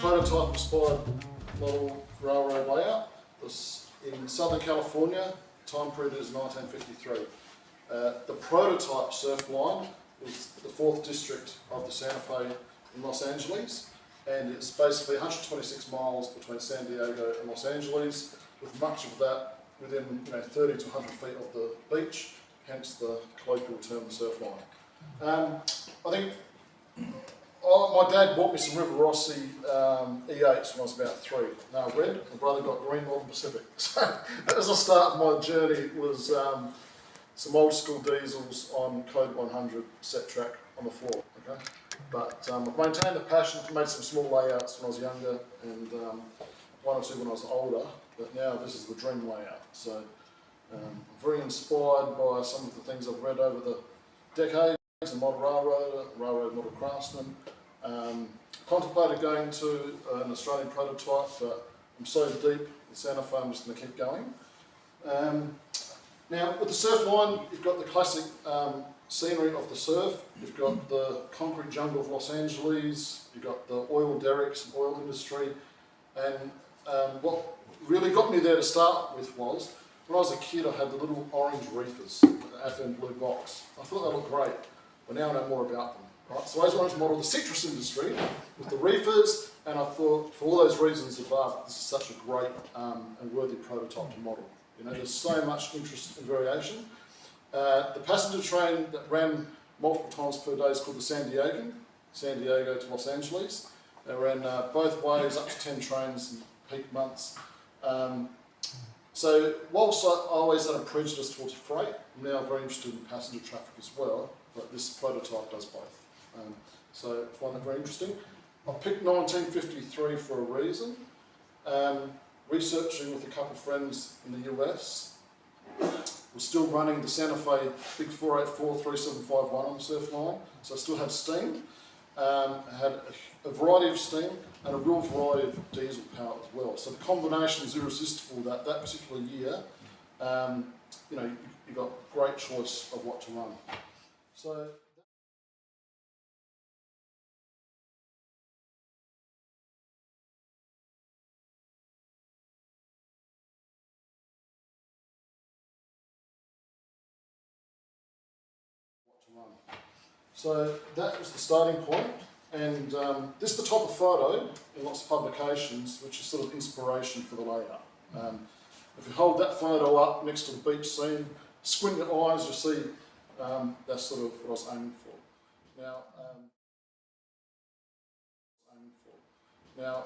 prototype-inspired model railroad layout. This in Southern California, time period is 1953. The prototype surf line is the 4th district of the Santa Fe in Los Angeles, and it's basically 126 miles between San Diego and Los Angeles, with much of that within 30 to 100 feet of the beach, hence the colloquial term surf line. I think my dad bought me some River Rossi E8s when I was about 3. Now red, my brother got green, Northern Pacific. So that was the start of my journey, was some old school diesels on Code 100 set track on the floor. Okay? But I've maintained the passion, made some small layouts when I was younger, and 1 or 2 when I was older, but now this is the dream layout. So I'm very inspired by some of the things I've read over the decades, a model railroad model craftsman. Contemplated going to an Australian prototype, but I'm so deep in Santa Fe, I'm just going to keep going. Now, with the surf line, you've got the classic scenery of the surf, you've got the concrete jungle of Los Angeles, you've got the oil derricks and oil industry, and what really got me there to start with was, when I was a kid I had the little orange reefers, the Athens blue box. I thought they looked great, but now I know more about them. Right? So I just wanted to model the citrus industry with the reefers, and I thought, for all those reasons above, this is such a great and worthy prototype to model. There's so much interest and variation. The passenger train that ran multiple times per day is called the San Diego to Los Angeles. They ran both ways, up to 10 trains in peak months. So whilst I always had a prejudice towards freight, I'm now very interested in passenger traffic as well, but this prototype does both. So I find that very interesting. I picked 1953 for a reason. Researching with a couple of friends in the US, we're still running the Santa Fe Big 484 3751 on the surf line, so I still had steam. I had a variety of steam and a real variety of diesel power as well. So the combination is irresistible that particular year. You got great choice of what to run. So. So that was the starting point, and this is the type of photo in lots of publications which is sort of inspiration for the layout. If you hold that photo up next to the beach scene, squint your eyes, you'll see that's sort of what I was aiming for. Now,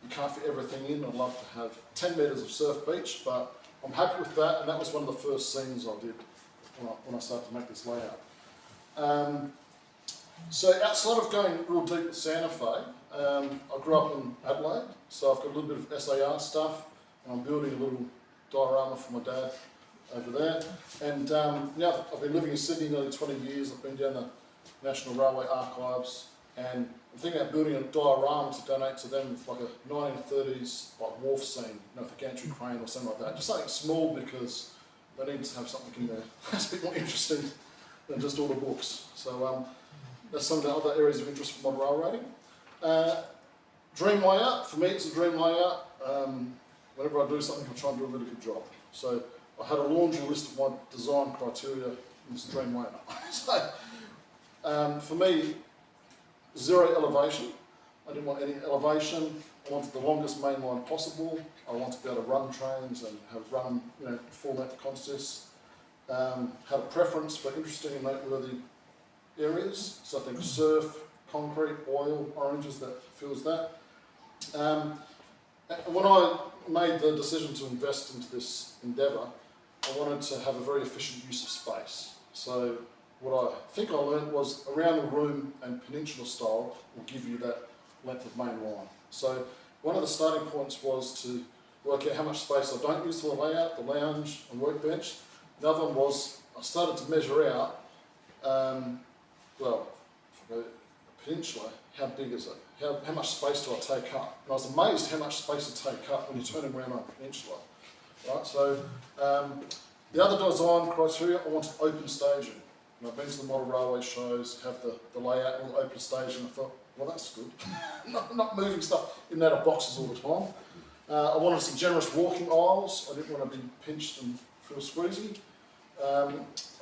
you can't fit everything in. I'd love to have 10 metres of surf beach, but I'm happy with that, and that was one of the first scenes I did when I started to make this layout. So outside of going real deep with Santa Fe, I grew up in Adelaide, so I've got a little bit of SAR stuff, and I'm building a little diorama for my dad over there. And now I've been living in Sydney nearly 20 years. I've been down the National Railway Archives, and I'm thinking about building a diorama to donate to them with like a 1930s wharf scene, with a gantry crane or something like that. Just something small, because they need to have something in there that's a bit more interesting than just all the books. So that's some of the other areas of interest for model railroading. Dream layout, for me it's a dream layout. Whenever I do something, I try and do a really good job. So I had a laundry list of my design criteria in this dream layout. So for me, 0 elevation. I didn't want any elevation. I wanted the longest main line possible. I wanted to be able to run trains and have run full-length contests. Had a preference for interesting and noteworthy areas, so I think surf, concrete, oil, oranges, that feels that. And when I made the decision to invest into this endeavour, I wanted to have a very efficient use of space. So what I think I learned was around the room and peninsula style will give you that length of main line. So one of the starting points was to work out how much space I don't use for the layout, the lounge and workbench. The other one was I started to measure out, for a peninsula, how big is it? How much space do I take up? And I was amazed how much space you take up when you're turning around on a peninsula. Right? So the other design criteria, I wanted open staging. And I've been to the model railway shows, have the layout, all open stage, and I thought, well, that's good. not moving stuff in and out of boxes all the time. I wanted some generous walking aisles. I didn't want to be pinched and feel squeezy. I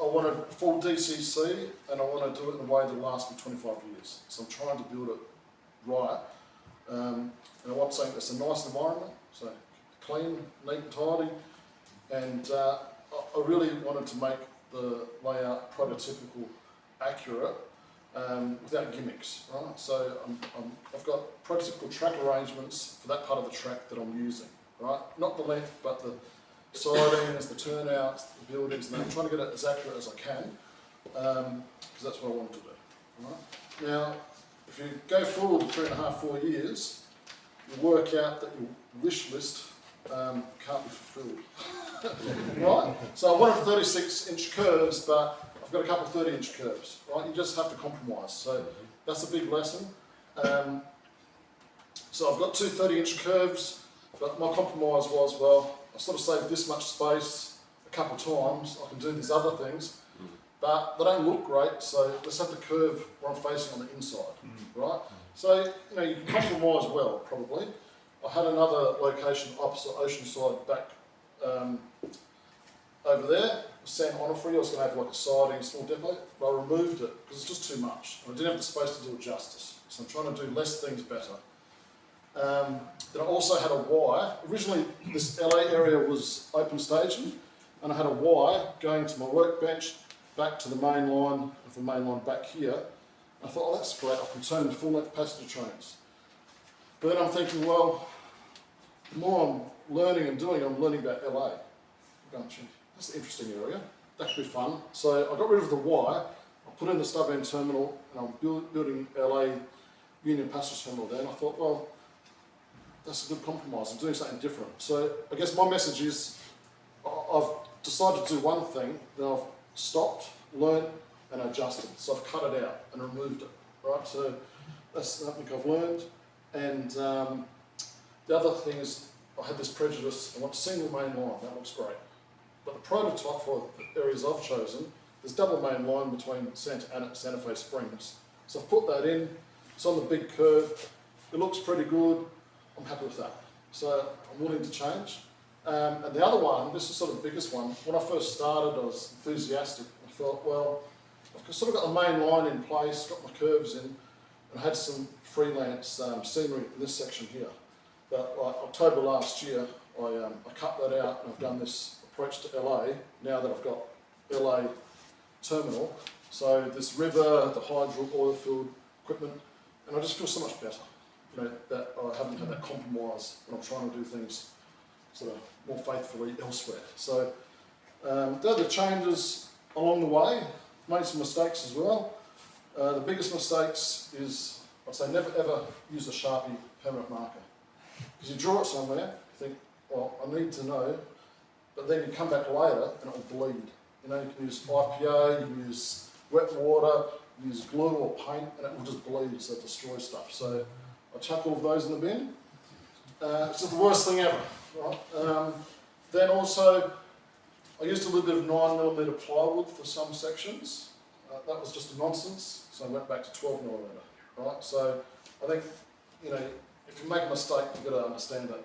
wanted full DCC, and I want to do it in a way that lasts me 25 years. So I'm trying to build it right. And I want something that's a nice environment, so clean, neat and tidy. And I really wanted to make the layout prototypical, accurate, without gimmicks, right? So I've got prototypical track arrangements for that part of the track that I'm using, right? Not the length, but the sidings, the turnouts, the buildings, and I'm trying to get it as accurate as I can, because that's what I want to do, right? Now, if you go forward 3.5, 4 years, you work out that your wish list can't be fulfilled, right? So I wanted 36-inch curves, but I've got a couple of 30-inch curves, right? You just have to compromise. So that's a big lesson. So I've got two 30-inch curves, but my compromise was, well, I sort of saved this much space a couple of times. I can do these other things, but they don't look great. So let's have the curve where I'm facing on the inside, right? So you can compromise well, probably. I had another location opposite Oceanside back over there, San Onofre. I was going to have like a siding, small depot, but I removed it because it's just too much. I didn't have the space to do it justice, so I'm trying to do less things better. Then I also had a Y. Originally, this LA area was open staging, and I had a Y going to my workbench, back to the main line, with the main line back here. I thought, oh, that's great, I can turn full-length passenger trains. But then I'm thinking, well, the more I'm learning and doing, I'm learning about LA. I'm going, that's an interesting area, that could be fun. So I got rid of the Y, I put in the stub end terminal, and I'm building LA Union Passenger Terminal there, and I thought, well, that's a good compromise, I'm doing something different. So I guess my message is, I've decided to do one thing, then I've stopped, learned, and adjusted. So I've cut it out and removed it, right? So that's something I've learned. And the other thing is, I had this prejudice, I want a single main line, that looks great. But the prototype for the areas I've chosen, there's double main line between Santa Ana and Santa Fe Springs. So I've put that in, it's on the big curve, it looks pretty good, I'm happy with that. So I'm willing to change. And the other one, this is sort of the biggest one, when I first started I was enthusiastic. I thought, well, I've sort of got the main line in place, got my curves in, and I had some freelance scenery in this section here. But like October last year, I cut that out and I've done this approach to LA, now that I've got LA terminal. So this river, the hydro oil field equipment, and I just feel so much better. That I haven't had that compromise when I'm trying to do things sort of more faithfully elsewhere. So there are the changes along the way. Made some mistakes as well. The biggest mistakes is, I'd say, never ever use a Sharpie permanent marker. Because you draw it somewhere, you think, well, I need to know, but then you come back later and it will bleed. You can use IPA, you can use wet water, you use glue or paint, and it will just bleed, so it destroys stuff. So I chuck all of those in the bin. It's the worst thing ever, right? Then also, I used a little bit of 9mm plywood for some sections. That was just a nonsense, so I went back to 12mm, right? So I think, if you make a mistake, you've got to understand that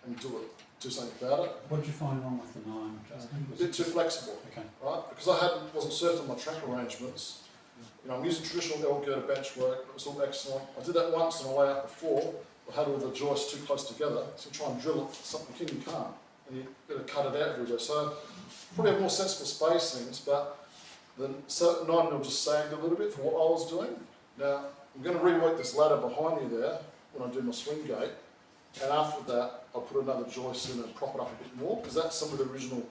and do something about it. What did you find wrong with the 9, Justin? A bit too flexible, okay. Right? Because I wasn't certain on my track arrangements. I'm using traditional L-girder bench work, it was all excellent. I did that once in a layout before, I had all the joists too close together, so you try and drill it something you can't, and you've got to cut it out everywhere. So probably have more sensible spacings, but the 9mm just sagged a little bit for what I was doing. Now, I'm going to rework this ladder behind you there when I do my swing gate, and after that, I'll put another joist in and prop it up a bit more, because that's some of the original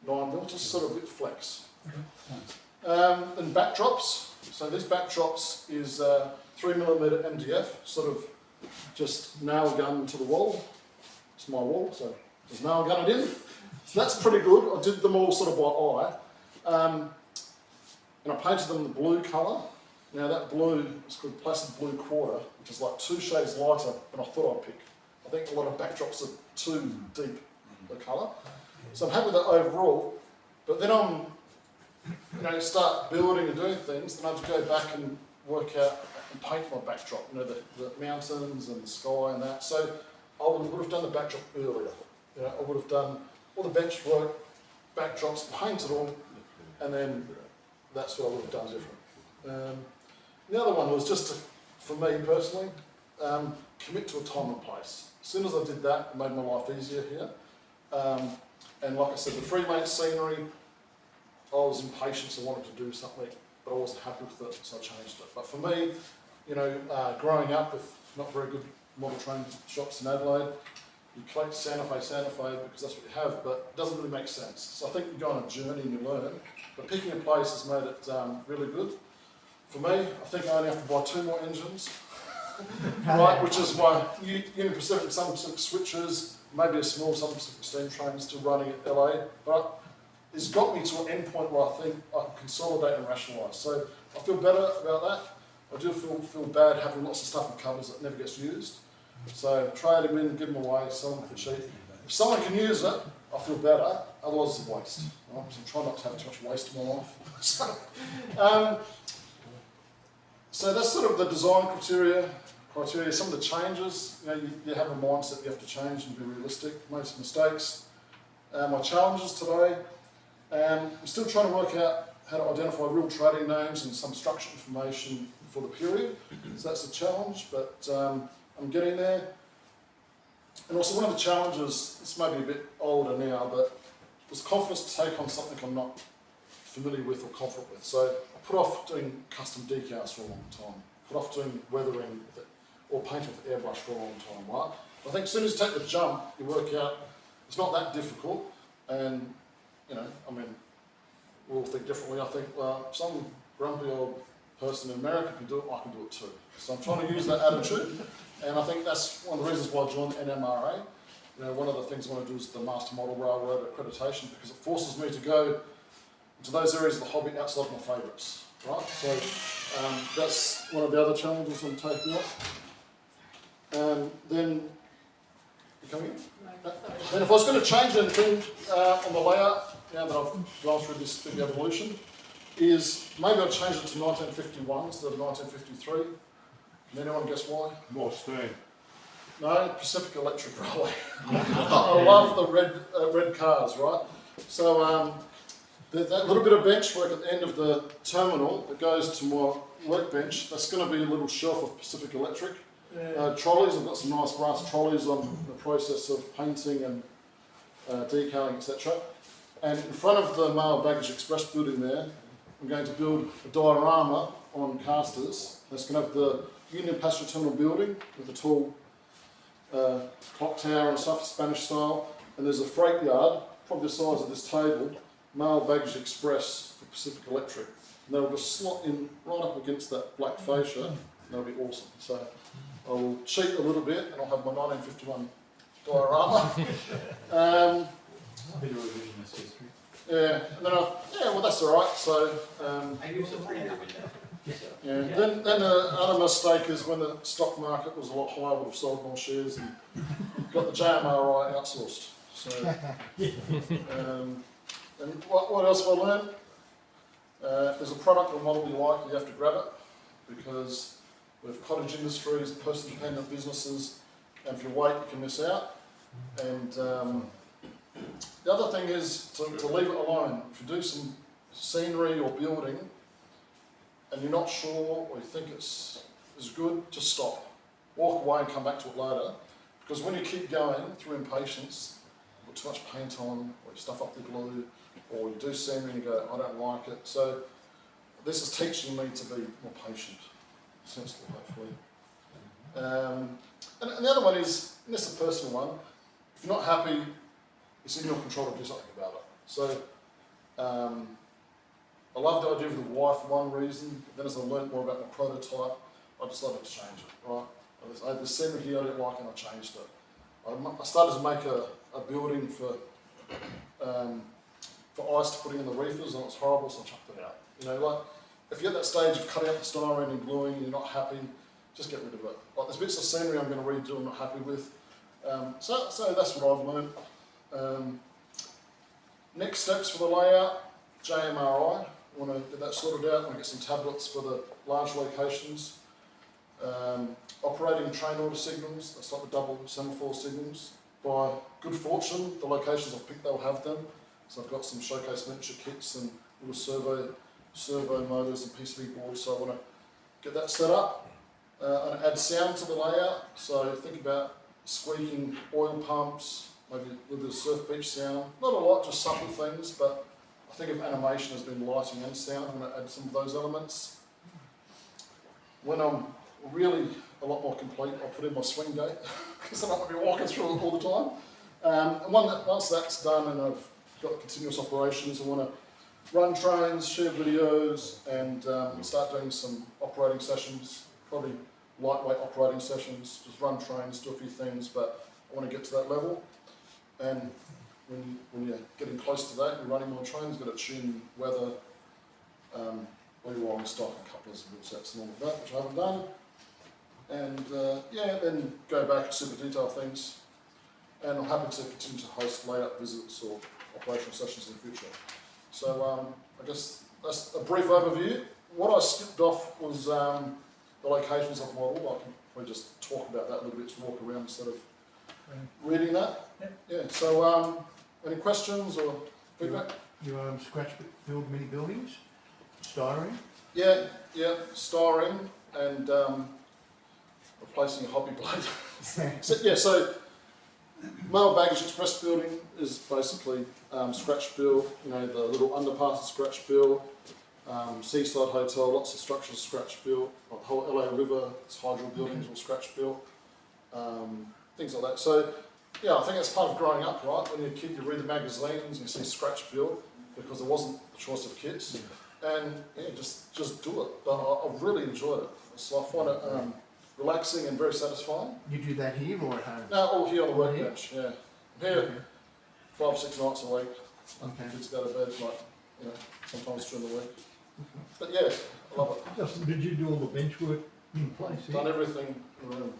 9mm, just sort of a bit flex. And backdrops. So these backdrops is 3mm MDF, sort of just nail gun to the wall. It's my wall, so just nail gun it in. So that's pretty good. I did them all sort of by eye. And I painted them the blue colour. Now that blue is called Placid Blue Quarter, which is like 2 shades lighter than I thought I'd pick. I think a lot of backdrops are too deep, the colour. So I'm happy with that overall, but then I'm start building and doing things, then I had to go back and work out and paint my backdrop, the mountains and the sky and that. So I would have done the backdrop earlier. I would have done all the bench work, backdrops, painted all, and then that's what I would have done different. The other one was just to, for me personally, commit to a time and place. As soon as I did that, it made my life easier here. And like I said, the Freemate scenery, I was impatient and wanted to do something, but I wasn't happy with it, so I changed it. But for me, growing up with not very good model train shops in Adelaide, you collect Santa Fe because that's what you have, but it doesn't really make sense. So I think you go on a journey and you learn, but picking a place has made it really good. For me, I think I only have to buy 2 more engines, right, which is my Union Pacific, Southern Pacific switches, maybe a small Southern Pacific steam train still running at LA, but it's got me to an end point where I think I can consolidate and rationalise. So I feel better about that. I do feel bad having lots of stuff in covers that never gets used. So trade them in, give them away, sell them for cheap. If someone can use it, I feel better, otherwise it's a waste. Right? So I'm trying not to have too much waste in my life. So that's sort of the design criteria. Some of the changes, you have a mindset you have to change and be realistic, make some mistakes. My challenges today, I'm still trying to work out how to identify real trading names and some structured information for the period. So that's a challenge, but I'm getting there. And also one of the challenges, this may be a bit older now, but was confidence to take on something I'm not familiar with or confident with. So I put off doing custom decals for a long time, put off doing weathering with it, or painting with airbrush for a long time, right? I think as soon as you take the jump, you work out it's not that difficult, and we all think differently. I think, well, some grumpy old person in America can do it, I can do it too. So I'm trying to use that attitude, and I think that's one of the reasons why I joined NMRA. One of the things I want to do is the Master Model Railroad accreditation, because it forces me to go into those areas of the hobby outside of my favourites, right? So that's one of the other challenges I'm taking up. Then, you coming in? No, Then if I was going to change anything on the layout, now that I've gone through this big evolution, is maybe I'd change it to 1951 instead of 1953. Can anyone guess why? More steam. No, Pacific Electric Railway. I love the red cars, right? So that little bit of bench work at the end of the terminal that goes to my workbench, that's going to be a little shelf of Pacific Electric. Trolleys, I've got some nice brass trolleys on the process of painting and decaling, etc. And in front of the Mail Baggage Express building there, I'm going to build a diorama on casters. That's going to have the Union Passenger Terminal building with a tall clock tower and stuff, Spanish style. And there's a freight yard, probably the size of this table, Mail Baggage Express for Pacific Electric. And they'll just slot in right up against that black fascia. That'll be awesome. So I'll cheat a little bit and I'll have my 1951 diorama. A bit of revisionist history. Yeah, and then well that's alright. So then the other mistake is when the stock market was a lot higher, I would have sold more shares and got the JMRI outsourced. So and what else have I learned? If there's a product or model you like, you have to grab it, because with cottage industries, person-dependent businesses, and if you wait, you can miss out. And the other thing is to leave it alone. If you do some scenery or building, and you're not sure, or you think it's good, just stop. Walk away and come back to it later. Because when you keep going through impatience, you put too much paint on, or you stuff up the glue, or you do scenery and you go, I don't like it. So this is teaching me to be more patient. Sensible, hopefully. And the other one is, and this is a personal one, if you're not happy, it's in your control to do something about it. So I love the idea of the why for one reason, but then as I learned more about my prototype, I decided to change it, right? I had this scenery here I didn't like and I changed it. I started to make a building for ice to put in the reefers, and it was horrible, so I chucked it out. If you're at that stage of cutting out the styrene and gluing and you're not happy, just get rid of it. There's bits of scenery I'm going to redo I'm not happy with. So that's what I've learned. Next steps for the layout, JMRI, want to get that sorted out. Want to get some tablets for the large locations. Operating train order signals, that's like the double semaphore signals. By good fortune, the locations I've picked, they'll have them. So I've got some showcase miniature kits and little servo motors and PCB boards, so I want to get that set up. And add sound to the layout, so think about squeaking oil pumps, maybe a little bit of surf beach sound. Not a lot, just subtle things, but I think of animation as being lighting and sound. I'm going to add some of those elements. When I'm really a lot more complete, I'll put in my swing gate, because I'm not going to be walking through it all the time. And once that's done and I've got continuous operations, I want to run trains, share videos, and start doing some operating sessions, probably lightweight operating sessions, just run trains, do a few things, but I want to get to that level. And when you're getting close to that, you're running more trains, you've got to tune weather, rolling stock, and couplers and wheel sets and all of that, which I haven't done. And then go back to super detail things. And I'm happy to continue to host layout visits or operational sessions in the future. So I guess that's a brief overview. What I skipped off was the locations I've modelled. I can probably just talk about that a little bit to walk around instead of reading that. Yeah, so any questions or feedback? You scratch build mini buildings, styrene? Yeah, styrene and replacing a hobby blade. So mail baggage express building is basically scratch build, the little underpass is scratch build, seaside hotel, lots of structures scratch built, like the whole LA River, it's hydro buildings all scratch built, things like that. So yeah, I think that's part of growing up, right? When you're a kid, you read the magazines and you see scratch build because there wasn't a choice of kits, and yeah, just do it. But I've really enjoyed it, so I find it relaxing and very satisfying. You do that here or at home? No, all here on the workbench. Yeah, here 5-6 nights a week. Okay. Kids go to bed sometimes during the week. But yeah, I love it. Justin, did you do all the bench work in place here? Done everything in the room,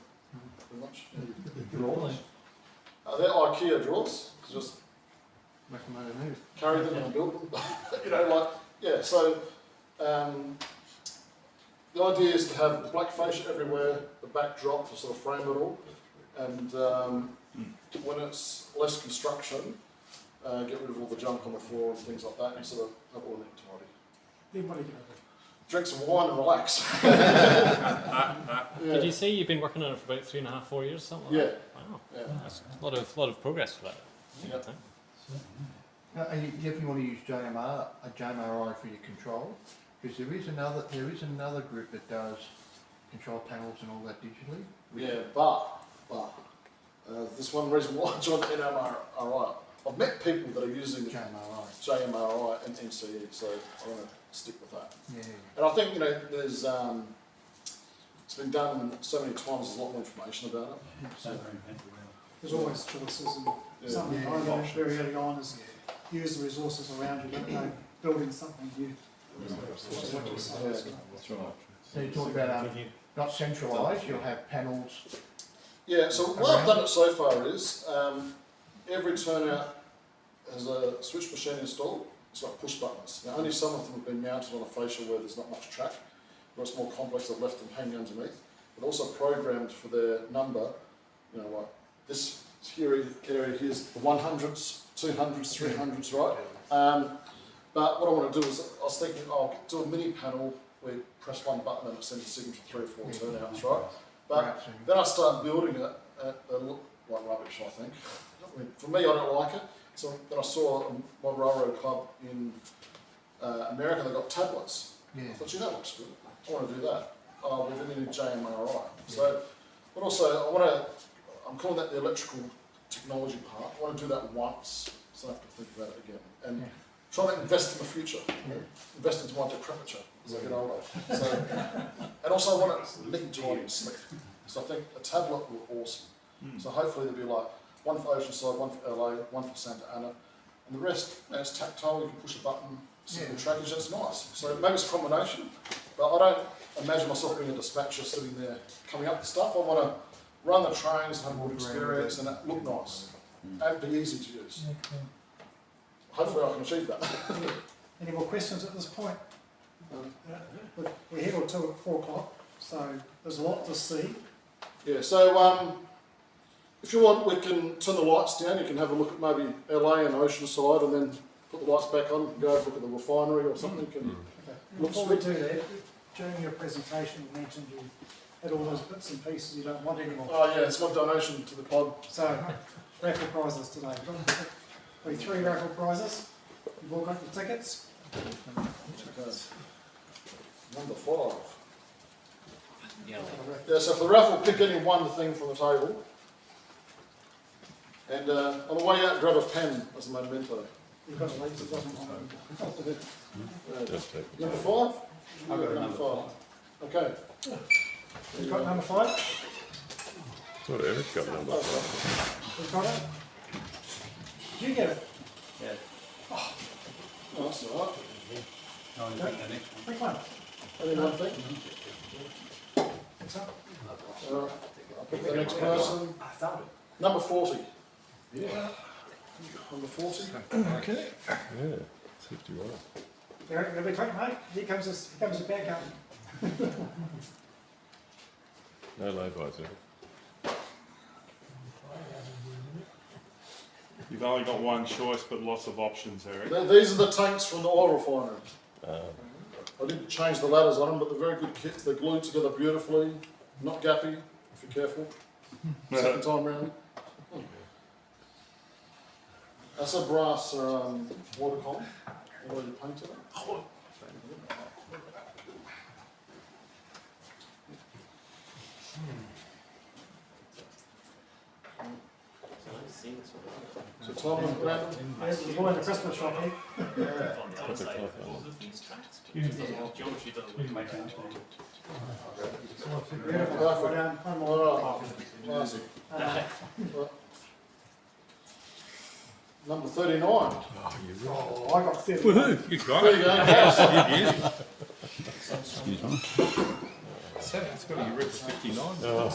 pretty much. The drawers? They're IKEA drawers. Just Make them underneath. carry them and build them. So the idea is to have the black fascia everywhere, the backdrop to sort of frame it all, and when it's less construction, get rid of all the junk on the floor and things like that, and sort of have all neat tidy. Anybody Drink some wine and relax. Did you say you've been working on it for about 3.5-4 years, something like that? Wow, Yeah. that's a lot of progress for that. Yeah. You definitely want to use JMRI for your control, because there is another group that does control panels and all that digitally. Yeah, but this one reason why I joined the NMRA. I've met people that are using JMRI and NCE, so I want to stick with that. Yeah. And I think there's it's been done so many times. There's a lot more information about it. So very inventive. There's always choices, and Yeah. something I learned very early on is use the resources around you, let alone building something new. Which is what you're saying as well. That's right. So you talk about not centralised, you'll have panels. Yeah. So what I've done it so far is every turnout has a switch machine installed. It's like push buttons. Now only some of them have been mounted on a fascia where there's not much track. Where it's more complex, I've left them hanging underneath. But also programmed for their number. Like this area here's the 100s, 200s, 300s, right? But what I want to do is, I was thinking, I'll do a mini panel where you press one button and it sends a signal to 3 or 4 turnouts, right? But then I start building it, and it looked like rubbish, I think. I mean, for me, I don't like it. So then I saw one railroad club in America, they got tablets. Yeah. I thought, that looks good. I want to do that. Well, then you need JMRI. So, but also, I'm calling that the electrical technology part. I want to do that once, so I have to think about it again. And try to invest in the future. Invest into my decrepitude as I get older. So, and also I want it neat, tidy and slick. So I think a tablet will be awesome. So hopefully there'll be like one for Oceanside, one for LA, one for Santa Ana, and the rest, it's tactile, you can push a button, simple trackage, it's nice. So maybe it's a combination, but I don't imagine myself being a dispatcher sitting there coming up with stuff. I want to run the trains, have a good experience, and it look nice, and be easy to use. Hopefully I can achieve that. Any more questions at this point? We're here till 2 at 4 o'clock, so there's a lot to see. Yeah, so if you want, we can turn the lights down. You can have a look at maybe LA and Oceanside, and then put the lights back on and go look at the refinery or something. You can look Before we do that, during your presentation you mentioned you had all those bits and pieces you don't want anymore. Oh yeah, it's my donation to the pod. So, raffle prizes today. We 3 raffle prizes. You've all got your tickets. Number 5. Yeah, so for the raffle, pick any one thing from the table. And on the way out, grab a pen as a memento. You've got a late, it doesn't want Number 5? I've got number 5. Okay. You've got number 5? Thought Eric got number 5. You've got it? Did you get it? Oh, that's all right. Pick one. Only one thing. What's up? Alright, I'll pick the next person. Number 40. Yeah. Number 40. Okay. Yeah, 51. Eric, you'll be quick, mate. Here comes his backup. No lay-bys, Eric. You've only got one choice, but lots of options, Eric. These are the tanks from the oil refinery. I didn't change the ladders on them, but they're very good kits. They're glued together beautifully, not gappy, if you're careful. Second time round. That's a brass water column, already painted it. So Tom and Brandon. There's the boy in the Christmas shop here. Put the cloth on. Beautiful. Go down. One more. Alright, classic. Uh, Number 39. oh, I got 30. Woohoo! You got There it. you go. Yes. Excuse me. It's got to be ripped 59. So,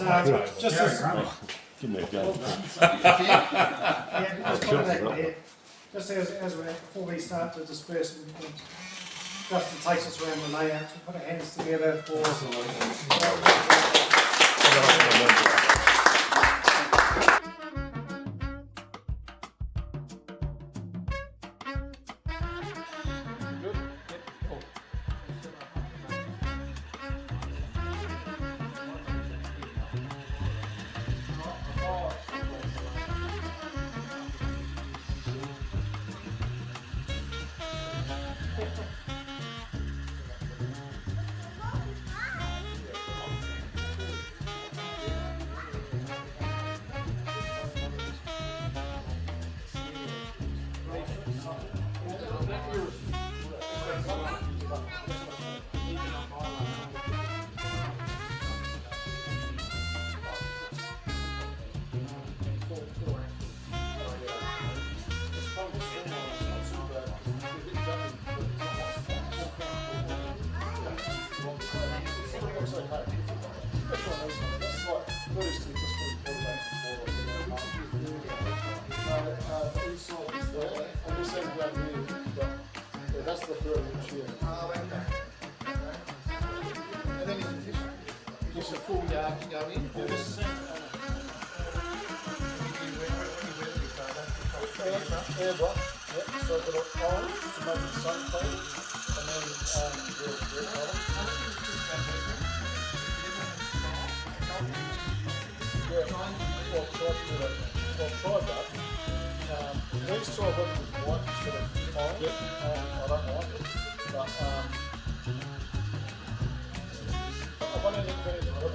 just as, Give me a gun. yeah, just put it back there. Just as we, before we start to disperse, Justin takes us around the layout, so put our hands together for. That's the third each year. And then just a full yard to go in. Airbrush, yep, so I've got an orange to make it the same colour, and then the red colour. Yeah, well, tried to do that. Well, tried that. These two I've got with white instead of orange. I don't like it, but I've only looked at it in the last 2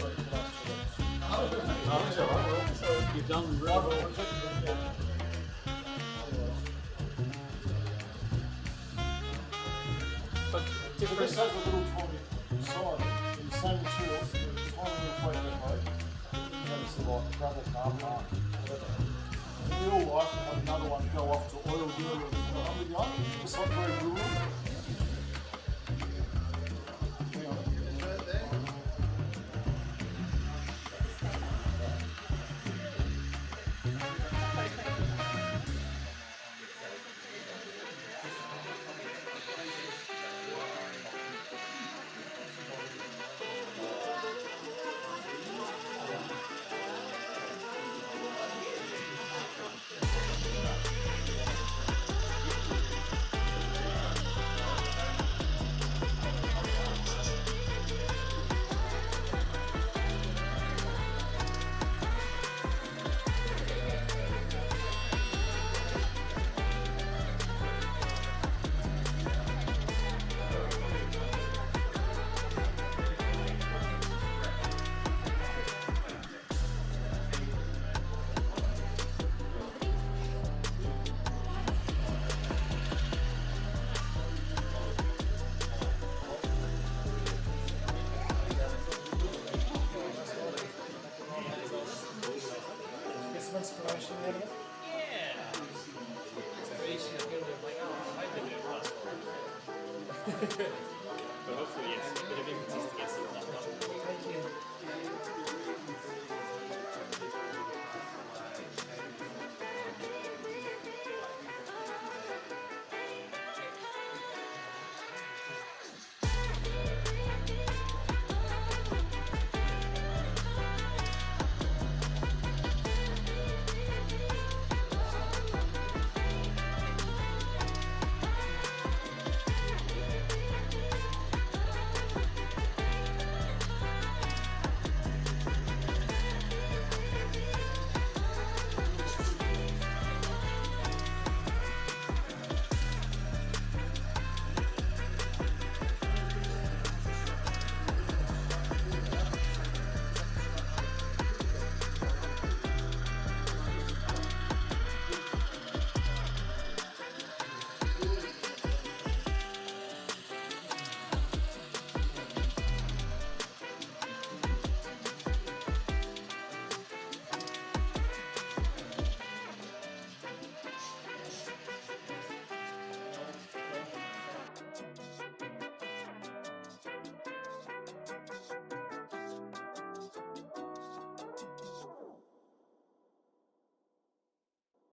weeks. You've done really I've well. orange it, yeah. But if this has a little tiny side, in the same materials, tiny little flake that way, notice the like gravel car park. We all like to have another one go off to oil dealer or something like that. It's not very rural. Hang on. But hopefully, yes. But if you consistent, yes,